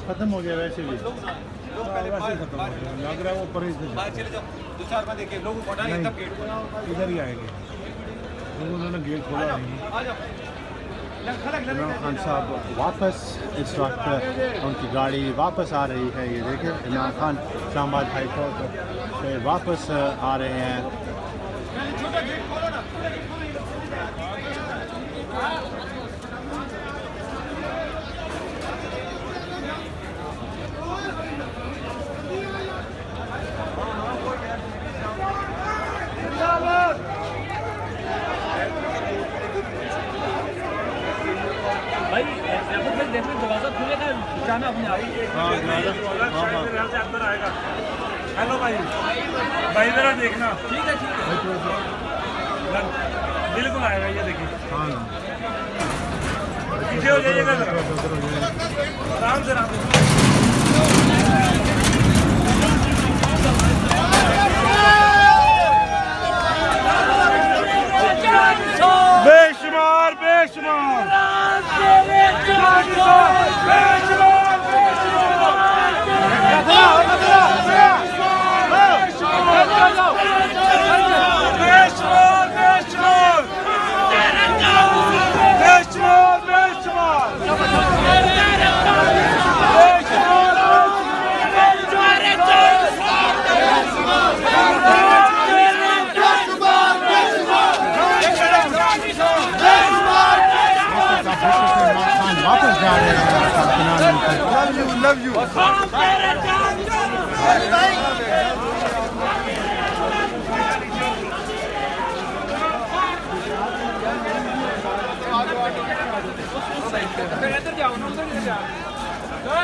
खत्म हो गया वैसे भी खत्म हो गया लग रहा है वो परहेज चले जाओ 2-4 बंदे के लोगों को हटाएंगे तब गेट इधर ही आएंगे उन्होंने गेट खोला नहीं। इमरान खान साहब वापस इस वक्त उनकी गाड़ी वापस आ रही है। ये देखें इमरान खान इस्लामाबाद हाई कोर्ट से वापस आ रहे हैं। दरवाजा खुलेगा जाना अपने आप। अंदर आएगा। हेलो भाई भाई जरा देखना। ठीक है बिल्कुल आएगा ये देखिए। पीछे हो जाइएगा आराम से बेशुमार बेशुमार वापस जा रहे हैं। Love you